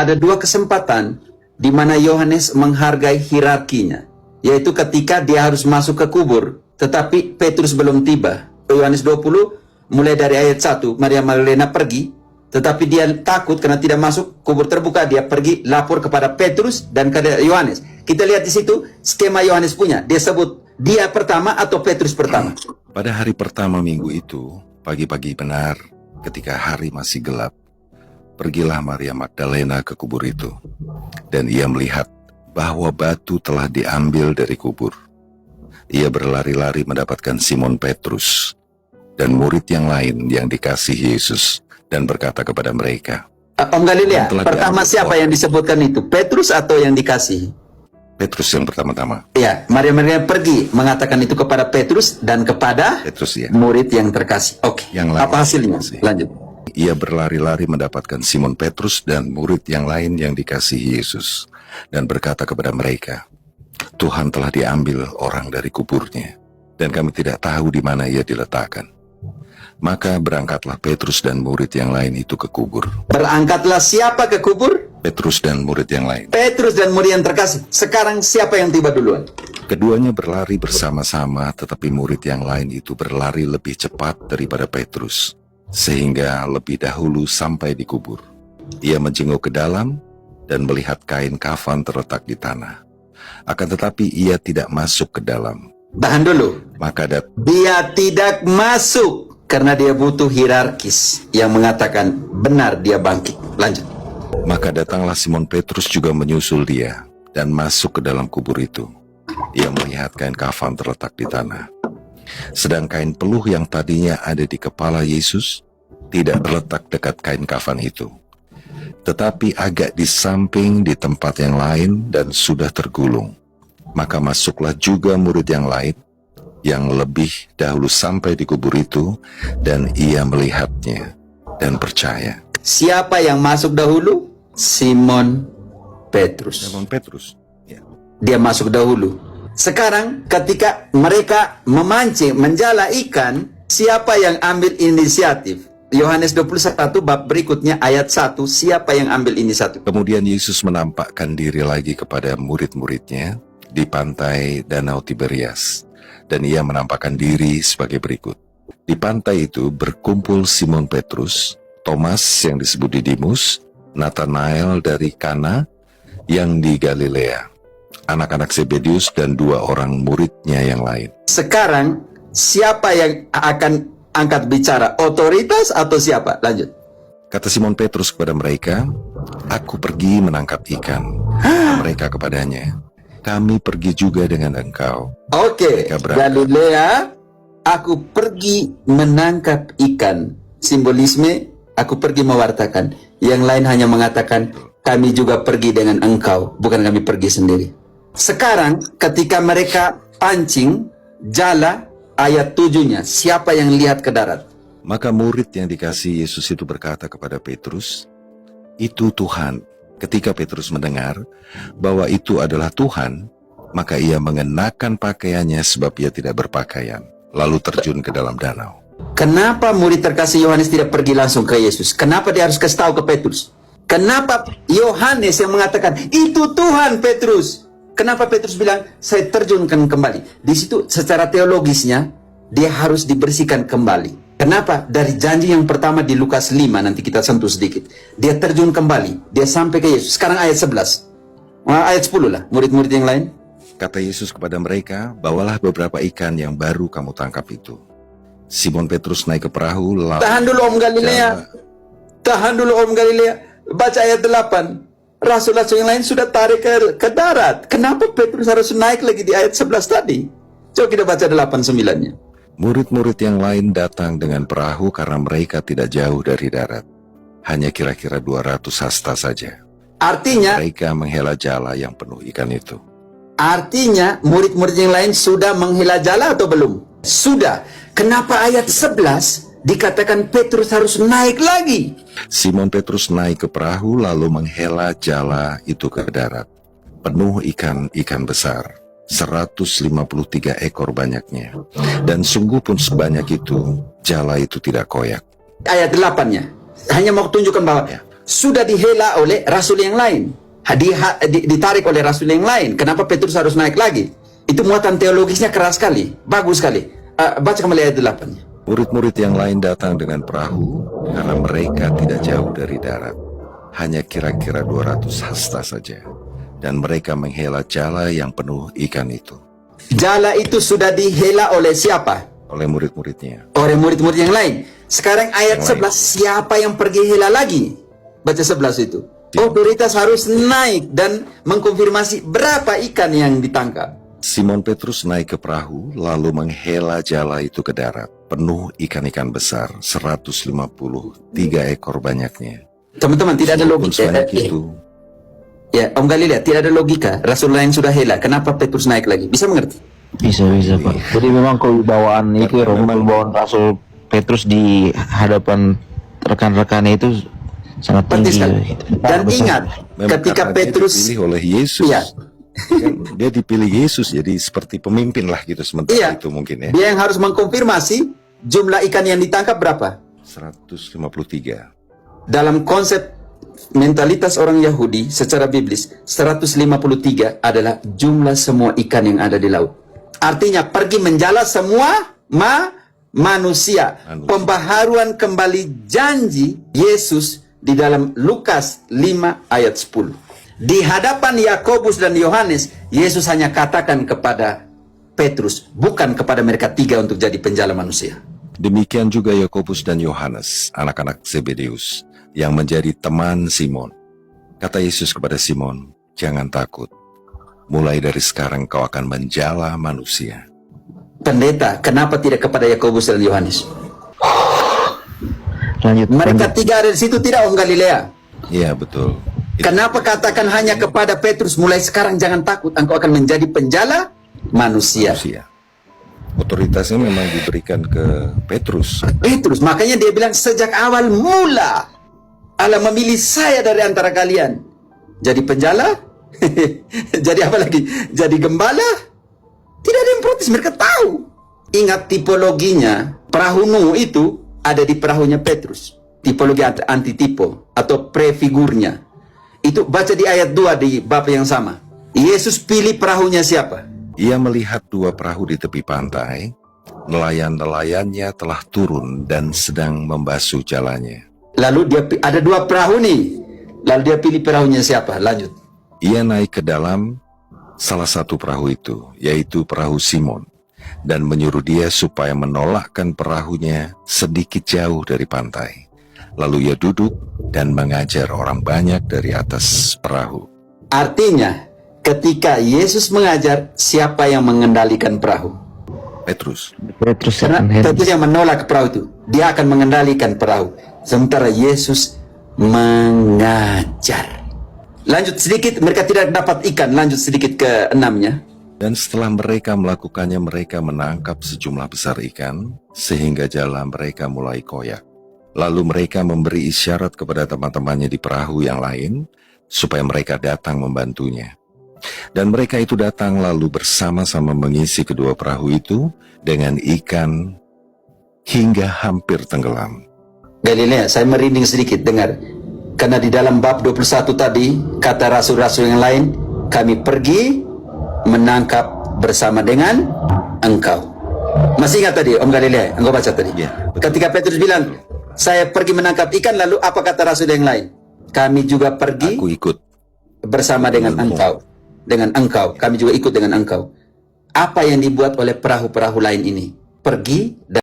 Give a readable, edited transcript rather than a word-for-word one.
ada dua kesempatan di mana Yohanes menghargai hierarkinya, yaitu ketika dia harus masuk ke kubur, tetapi Petrus belum tiba. Yohanes 20, mulai dari ayat 1, Maria Magdalena pergi, tetapi dia takut karena tidak masuk, kubur terbuka, dia pergi lapor kepada Petrus dan kepada Yohanes. Kita lihat di situ skema Yohanes punya, dia sebut dia pertama atau Petrus pertama. Pada hari pertama minggu itu, pagi-pagi benar, ketika hari masih gelap, pergilah Maria Magdalena ke kubur itu, dan ia melihat bahwa batu telah diambil dari kubur. Ia berlari-lari mendapatkan Simon Petrus dan murid yang lain yang dikasihi Yesus, dan berkata kepada mereka, Om Galilea, pertama siapa yang disebutkan itu? Petrus atau yang dikasihi? Petrus yang pertama-tama. Ya, Maria Magdalena pergi mengatakan itu kepada Petrus dan kepada Petrus, ya. Murid yang terkasih. Oke, apa hasilnya? Lanjut. Ia berlari-lari mendapatkan Simon Petrus dan murid yang lain yang dikasihi Yesus, dan berkata kepada mereka, Tuhan telah diambil orang dari kuburnya, dan kami tidak tahu di mana ia diletakkan. Maka berangkatlah Petrus dan murid yang lain itu ke kubur. Berangkatlah siapa ke kubur? Petrus dan murid yang lain. Petrus dan murid yang terkasih. Sekarang siapa yang tiba duluan? Keduanya berlari bersama-sama, tetapi murid yang lain itu berlari lebih cepat daripada Petrus, sehingga lebih dahulu sampai di kubur. Ia menjenguk ke dalam dan melihat kain kafan terletak di tanah. Akan tetapi ia tidak masuk ke dalam. Tahan dulu. Maka dia tidak masuk karena dia butuh hierarkis yang mengatakan benar dia bangkit. Lanjut. Maka datanglah Simon Petrus juga menyusul dia dan masuk ke dalam kubur itu. Ia melihat kain kafan terletak di tanah. Sedang kain peluh yang tadinya ada di kepala Yesus tidak terletak dekat kain kafan itu, tetapi agak di samping di tempat yang lain dan sudah tergulung. Maka masuklah juga murid yang lain yang lebih dahulu sampai di kubur itu, dan ia melihatnya dan percaya. Siapa yang masuk dahulu? Simon Petrus. Simon Petrus, ya. Dia masuk dahulu. Sekarang ketika mereka memancing, menjala ikan, siapa yang ambil inisiatif? Yohanes 21 bab berikutnya ayat 1, siapa yang ambil inisiatif? Kemudian Yesus menampakkan diri lagi kepada murid-muridnya di pantai Danau Tiberias, dan ia menampakkan diri sebagai berikut. Di pantai itu berkumpul Simon Petrus, Thomas yang disebut Didimus, Nathanael dari Kana yang di Galilea, anak-anak Zebedius, dan dua orang muridnya yang lain. Sekarang siapa yang akan angkat bicara? Otoritas atau siapa? Lanjut. Kata Simon Petrus kepada mereka, aku pergi menangkap ikan. Mereka kepadanya, kami pergi juga dengan engkau. Oke, Galilea, aku pergi menangkap ikan. Simbolisme, aku pergi mewartakan. Yang lain hanya mengatakan, kami juga pergi dengan engkau, bukan kami pergi sendiri. Sekarang, ketika mereka pancing, jala, ayat 7-nya, siapa yang lihat ke darat? Maka murid yang dikasihi Yesus itu berkata kepada Petrus, itu Tuhan. Ketika Petrus mendengar bahwa itu adalah Tuhan, maka ia mengenakan pakaiannya sebab ia tidak berpakaian, lalu terjun ke dalam danau. Kenapa murid terkasih Yohanes tidak pergi langsung ke Yesus? Kenapa dia harus kasih tahu ke Petrus? Kenapa Yohanes yang mengatakan, itu Tuhan Petrus? Kenapa Petrus bilang, saya terjunkan kembali? Di situ secara teologisnya, dia harus dibersihkan kembali. Kenapa? Dari janji yang pertama di Lukas 5, nanti kita sentuh sedikit. Dia terjun kembali, dia sampai ke Yesus. Sekarang ayat 11. Ayat 10 lah, murid-murid yang lain. Kata Yesus kepada mereka, bawalah beberapa ikan yang baru kamu tangkap itu. Simon Petrus naik ke perahu, lalu... Tahan dulu Om Galilea. Tahan dulu Om Galilea. Baca ayat 8. Rasul-rasul yang lain sudah tarik ke darat. Kenapa Petrus harus naik lagi di ayat 11 tadi? Coba kita baca 8-9-nya. Murid-murid yang lain datang dengan perahu karena mereka tidak jauh dari darat. Hanya kira-kira 200 hasta saja. Artinya... mereka menghela jala yang penuh ikan itu. Artinya murid-murid yang lain sudah menghela jala atau belum? Sudah. Kenapa ayat 11 dikatakan Petrus harus naik lagi? Simon Petrus naik ke perahu lalu menghela jala itu ke darat. Penuh ikan-ikan besar, 153 ekor banyaknya. Dan sungguh pun sebanyak itu, jala itu tidak koyak. Ayat 8-nya. Hanya mau tunjukkan bahwa sudah dihela oleh rasul yang lain. Ditarik oleh rasul yang lain. Kenapa Petrus harus naik lagi? Itu muatan teologisnya keras sekali. Bagus sekali. Baca kembali ayat 8. Murid-murid yang lain datang dengan perahu karena mereka tidak jauh dari darat, hanya kira-kira 200 hasta saja, dan mereka menghela jala yang penuh ikan itu. Jala itu sudah dihela oleh siapa? Oleh murid-muridnya. Oleh murid-murid yang lain. Sekarang ayat Yang 11, siapa yang pergi hela lagi? Baca 11 itu. Otoritas harus naik dan mengkonfirmasi berapa ikan yang ditangkap. Simon Petrus naik ke perahu, lalu menghela jala itu ke darat, penuh ikan-ikan besar, 153 ekor banyaknya. Teman-teman, tidak ada Walaupun logika. sebanyak itu, Ya, Om Galilea, tidak ada logika. Rasul lain sudah hela, kenapa Petrus naik lagi? Bisa mengerti? Bisa Pak. Jadi memang kewibawaan itu, kewibawaan Rasul Petrus di hadapan rekan-rekannya itu sangat Penting tinggi. sekali. Dan Besar. ingat, memang ketika karena Petrus, dia dipilih oleh Yesus. Iya. Kan, dia dipilih Yesus, jadi seperti pemimpin lah gitu sementara Iya. itu mungkin ya. dia yang harus mengkonfirmasi jumlah ikan yang ditangkap berapa. 153. Dalam konsep mentalitas orang Yahudi secara biblis, 153 adalah jumlah semua ikan yang ada di laut. Artinya pergi menjala semua manusia. Pembaharuan kembali janji Yesus di dalam Lukas 5 ayat 10. Di hadapan Yakobus dan Yohanes, Yesus hanya katakan kepada Petrus, bukan kepada mereka tiga untuk jadi penjala manusia. Demikian juga Yakobus dan Yohanes, anak-anak Zebedeus, yang menjadi teman Simon. Kata Yesus kepada Simon, jangan takut. Mulai dari sekarang kau akan menjala manusia. Pendeta, kenapa tidak kepada Yakobus dan Yohanes? Lanjut. Mereka tiga ada di situ, tidak Om Galilea? Iya, betul. Kenapa katakan hanya kepada Petrus, mulai sekarang jangan takut, engkau akan menjadi penjala manusia. Otoritasnya memang diberikan ke Petrus. Petrus, makanya dia bilang sejak awal mula Allah memilih saya dari antara kalian. Jadi penjala? Jadi apa lagi? Jadi gembala? Tidak ada yang protes, mereka tahu. Ingat tipologinya, perahu Nuh itu ada di perahunya Petrus. Tipologi antitipo atau prefigurnya. Itu baca di ayat 2 di bab yang sama. Yesus pilih perahunya siapa? Ia melihat dua perahu di tepi pantai, nelayan-nelayannya telah turun dan sedang membasuh jalannya. Lalu dia ada dua perahu nih. Lalu dia pilih perahunya siapa? Lanjut. Ia naik ke dalam salah satu perahu itu, yaitu perahu Simon, dan menyuruh dia supaya menolakkan perahunya sedikit jauh dari pantai. Lalu ia duduk dan mengajar orang banyak dari atas perahu. Artinya, ketika Yesus mengajar, siapa yang mengendalikan perahu? Petrus. Petrus Karena akan hebat. Petrus yang menolak perahu itu. Dia akan mengendalikan perahu. Sementara Yesus mengajar. Lanjut sedikit, mereka tidak dapat ikan. Lanjut sedikit ke 6-nya. Dan setelah mereka melakukannya, mereka menangkap sejumlah besar ikan, sehingga jala mereka mulai koyak. Lalu mereka memberi isyarat kepada teman-temannya di perahu yang lain, supaya mereka datang membantunya. Dan mereka itu datang lalu bersama-sama mengisi kedua perahu itu dengan ikan hingga hampir tenggelam. Galilea, saya merinding sedikit dengar. Karena di dalam bab 21 tadi, kata rasul-rasul yang lain, kami pergi menangkap bersama dengan engkau. Masih ingat tadi, Om Galilea? Engkau baca tadi. Ya, betul. Ketika Petrus bilang, saya pergi menangkap ikan, lalu apa kata rasul yang lain? Kami juga pergi Aku ikut. bersama dengan engkau. Dengan engkau, kami juga ikut dengan engkau. Apa yang dibuat oleh perahu-perahu lain ini? Pergi dan